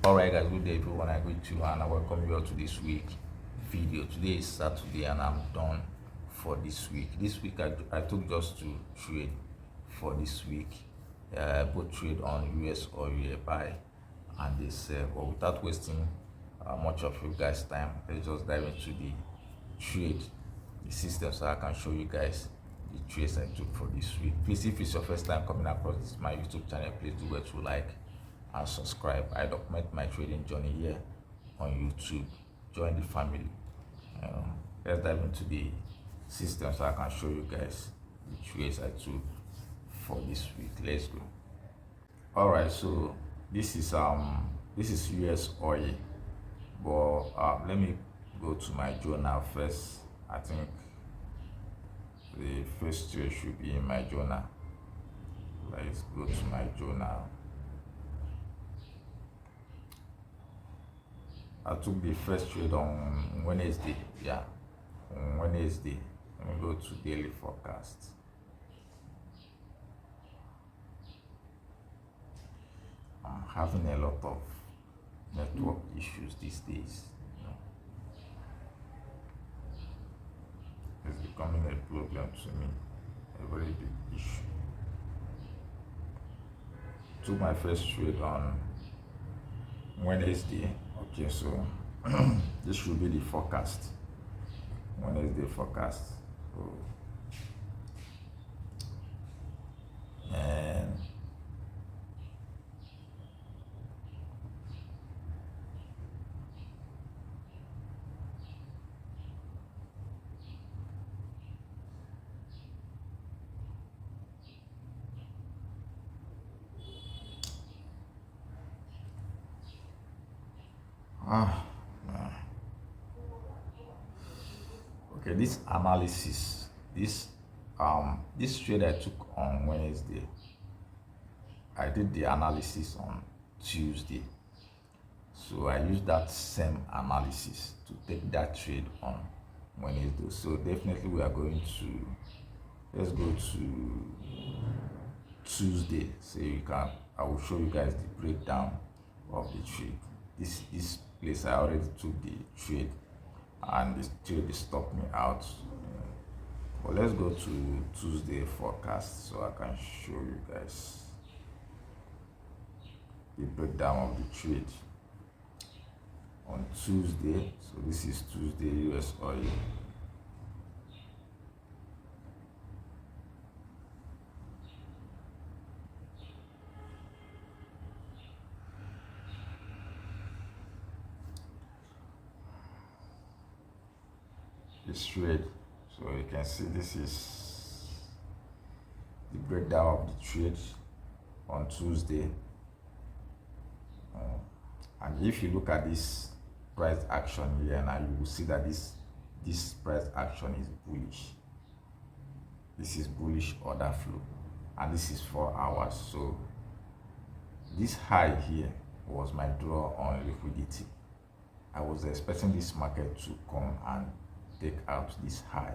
Alright guys, good day everyone. I greet you and I welcome you all to this week video. Today is Saturday and I'm done for this week. This week I took just to trade for this week. Both trade on US or buy and they sell. But without wasting much of you guys' time, let's just dive into the trade, the system, so I can show you guys the trades I took for this week. Please, if it's your first time coming across my YouTube channel, please do well to like and subscribe. I document my trading journey here on YouTube. Join the family. Let's dive into the system so I can show you guys the trades I took for this week. Let's go. All right, so this is US oil, but let me go to my journal first. I think the first trade should be in my journal. Let's go to my journal. I took the first trade on Wednesday. Yeah, on Wednesday. Let me go to daily forecast. I'm having a lot of network issues these days. It's becoming a problem to me, a very big issue. Took my first trade on Wednesday. Okay, so this should be the forecast. Wednesday forecast. So, and okay, this analysis, this trade I took on Wednesday, I did the analysis on Tuesday. So I used that same analysis to take that trade on Wednesday. So definitely we are going to, let's go to Tuesday. So I will show you guys the breakdown of the trade. This place I already took the trade and this trade stopped me out. But let's go to Tuesday forecast so I can show you guys the breakdown of the trade on Tuesday. So this is Tuesday US oil. This trade, so you can see this is the breakdown of the trade on Tuesday. And if you look at this price action here now, you will see that this price action is bullish. This is bullish order flow, and this is 4 hours. So this high here was my draw on liquidity. I was expecting this market to come and take out this high,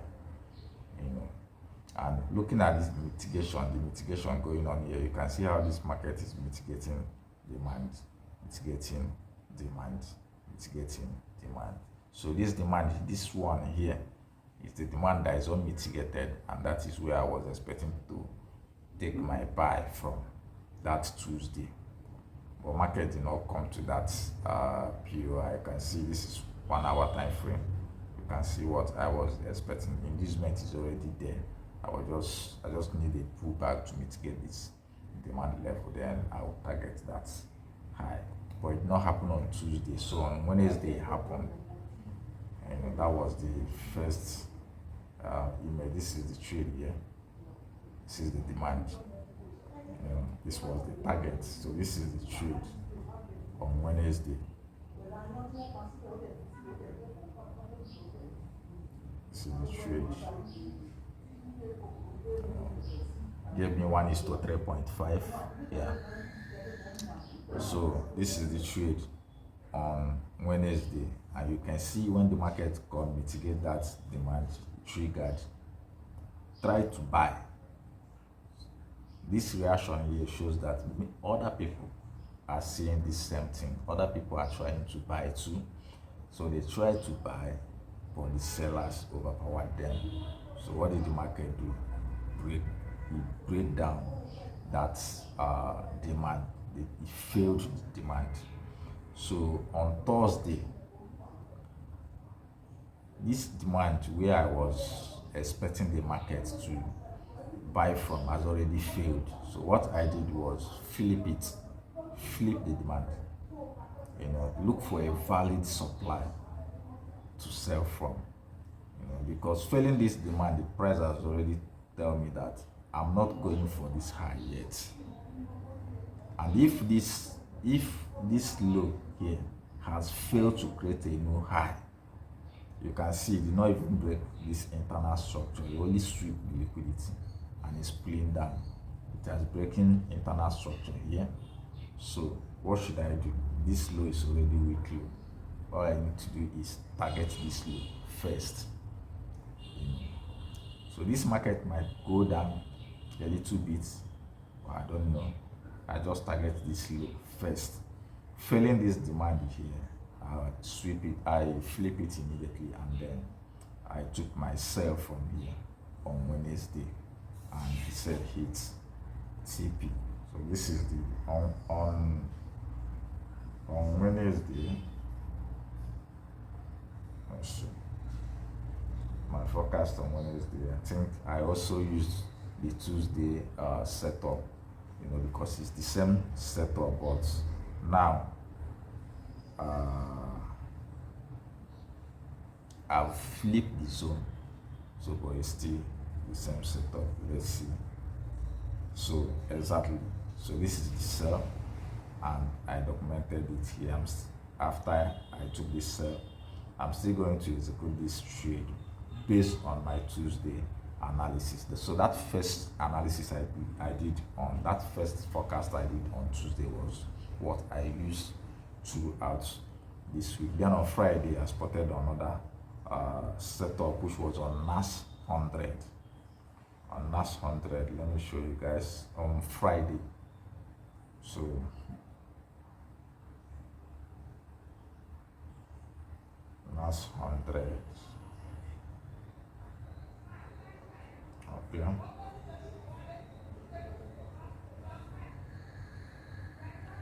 and looking at this the mitigation going on here, you can see how this market is mitigating demand, mitigating demand, mitigating demand. So this demand, this one here, is the demand that is unmitigated, and that is where I was expecting to take my buy from that Tuesday. But market did not come to that POI. You can see this is 1 hour time frame. You can see what I was expecting. Inducement is already there. I just need a pullback to mitigate this demand level. Then I will target that high. But it did not happen on Tuesday. So on Wednesday it happened. And that was the first email. This is the trade here. This is the demand. This was the target. So this is the trade on Wednesday. This is the trade. Gave me 1:3.5. Yeah. So this is the trade on Wednesday, and you can see when the market can mitigate that demand triggered, try to buy. This reaction here shows that other people are seeing the same thing. Other people are trying to buy too. So they try to buy, but the sellers overpowered them. So what did the market do? Break down that demand. It failed the demand. So on Thursday, this demand where I was expecting the market to buy from has already failed. So what I did was flip the demand. Look for a valid supply to sell from. Because failing this demand, the price has already tell me that I'm not going for this high yet. And if this low here has failed to create a new high, you can see it did not even break this internal structure. It only sweep the liquidity and it's pulling down. It has breaking internal structure here. So what should I do? This low is already weak low. All I need to do is target this low first. So this market might go down a little bit, but I don't know. I just target this low first. Failing this demand here, I sweep it, I flip it immediately, and then I took my sell from here on Wednesday, and the sell hits TP. So this is the on Wednesday. Let's see. My forecast on Wednesday. I think I also used the Tuesday setup, because it's the same setup, but now I've flipped the zone, so but it's still the same setup. Let's see. So exactly. So this is the sell, and I documented it here. After I took this sell, I'm still going to execute this trade based on my Tuesday analysis. So that first analysis I did on that first forecast I did on Tuesday was what I used throughout this week. Then on Friday I spotted another setup which was on NAS 100. On NAS 100, let me show you guys on Friday. So NAS 100. Okay.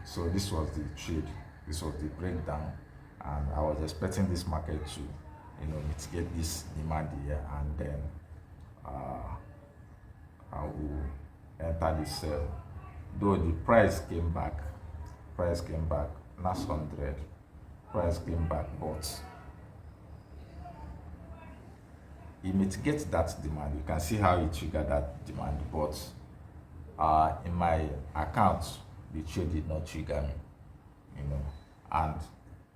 So this was the trade, this was the breakdown, and I was expecting this market to mitigate this demand here, and then I will enter the sell. Though the price came back, NAS 100 price came back, but it mitigates that demand. You can see how it triggered that demand, but in my account the trade did not trigger me, and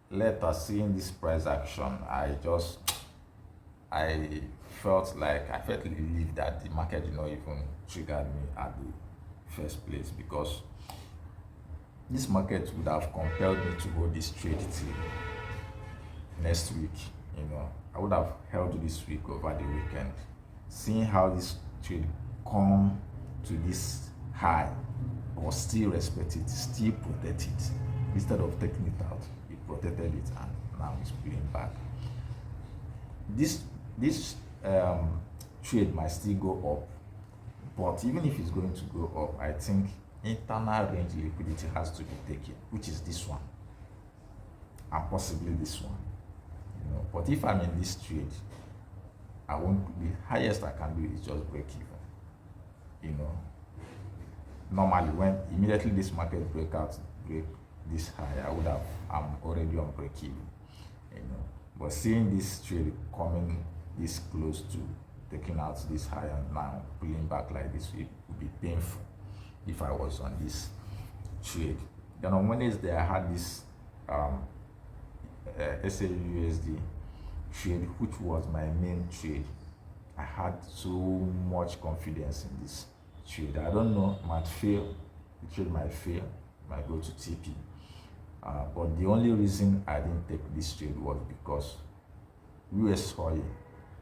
later seeing this price action, I felt relieved that the market did not even trigger me at the first place, because this market would have compelled me to hold this trade till next week. I would have held this week over the weekend. Seeing how this trade come to this high, but still respect it, still protect it. Instead of taking it out, it protected it, and now it's pulling back. This trade might still go up, but even if it's going to go up, I think internal range liquidity has to be taken, which is this one, and possibly this one. But if I'm in this trade, I won't. The highest I can do is just break even. Normally when immediately this market break this high, I'm already on break even. But seeing this trade coming this close to taking out this high and now pulling back like this, it would be painful if I was on this trade. Then on Wednesday I had this SAUSD trade, which was my main trade. I had so much confidence in this trade. I don't know, it might fail. The trade might fail, might go to TP. But the only reason I didn't take this trade was because US oil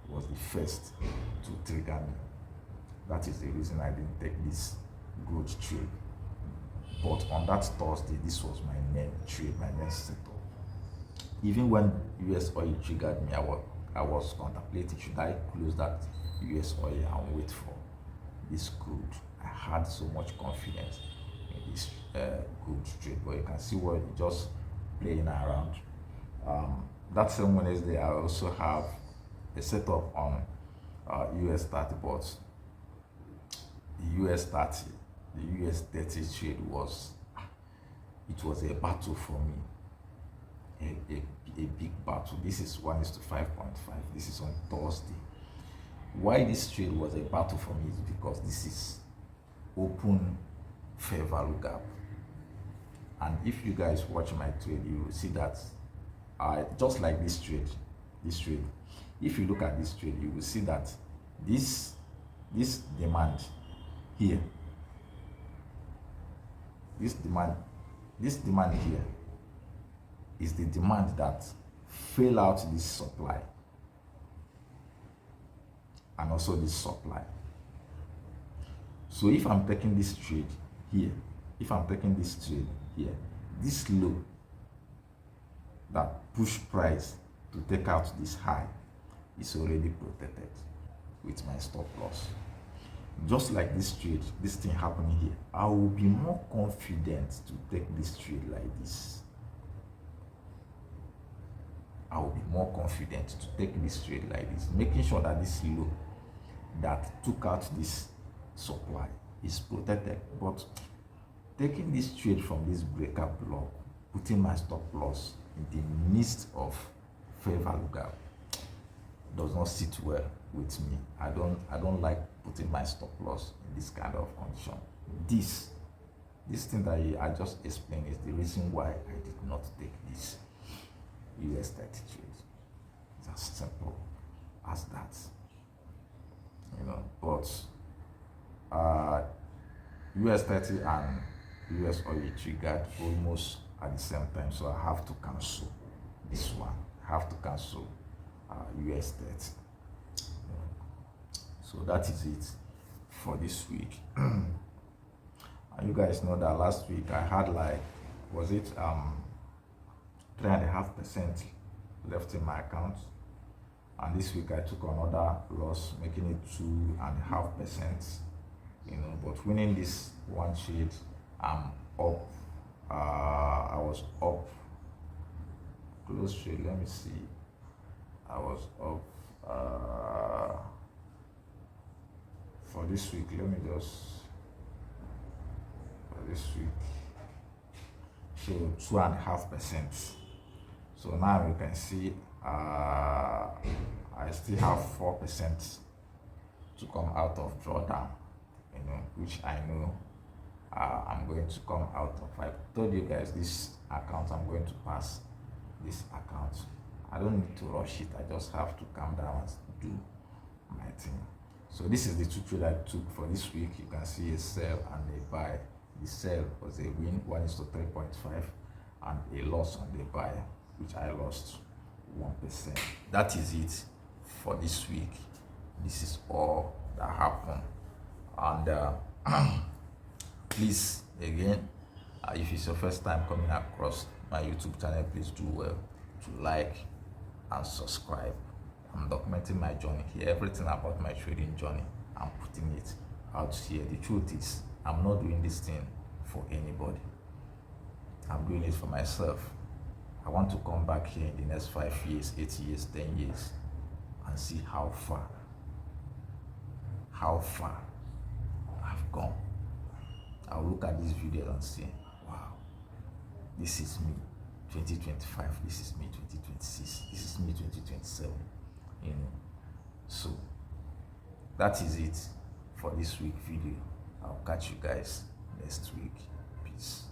was the first to trigger me. That is the reason I didn't take this growth trade. But on that Thursday, this was my main trade, my main setup. Even when US oil triggered me, I was contemplating, should I close that US oil and wait for this good? I had so much confidence in this good trade, but you can see what just playing around. That same Wednesday, I also have a setup on US 30, but the US 30, the US 30 trade was a battle for me. A big battle. This is 1:5.5. This is on Thursday. Why this trade was a battle for me is because this is open fair value gap. And if you guys watch my trade, you will see that just like this trade, if you look at this trade, you will see that this demand here, this demand here is the demand that fill out this supply and also this supply. So if I'm taking this trade here, this low that push price to take out this high is already protected with my stop loss. Just like this trade, this thing happening here, I will be more confident to take this trade like this. I will be more confident to take this trade like this, making sure that this low that took out this supply is protected. But taking this trade from this breakup block, putting my stop loss in the midst of fair value gap does not sit well with me. I don't like putting my stop loss in this kind of condition. This thing that I just explained is the reason why I did not take this US 30 trade. It's as simple as that. But US 30 and US oil triggered almost at the same time, so I have to cancel this one. I have to cancel US 30. So that is it for this week. And you guys know that last week I had 3.5% left in my account, and this week I took another loss, making it 2.5%. But winning this one trade, I'm up. I was up. Close trade. Let me see. I was up for this week. Let me just for this week. So 2.5%. So now you can see I still have 4% to come out of drawdown, which I know I'm going to come out of. I told you guys this account, I'm going to pass this account. I don't need to rush it. I just have to calm down and do my thing. So this is the two trades I took for this week. You can see a sell and a buy. The sell was a win, 1:3.5, and a loss on the buy, which I lost 1%. That is it for this week. This is all that happened. And please, again, if it's your first time coming across my YouTube channel, please do well to like and subscribe. I'm documenting my journey here. Everything about my trading journey, I'm putting it out here. The truth is, I'm not doing this thing for anybody. I'm doing it for myself. I want to come back here in the next 5 years, 8 years, 10 years, and see how far I've gone. I'll look at this video and say, wow, this is me 2025, this is me 2026, this is me 2027. So that is it for this week video. I'll catch you guys next week. Peace.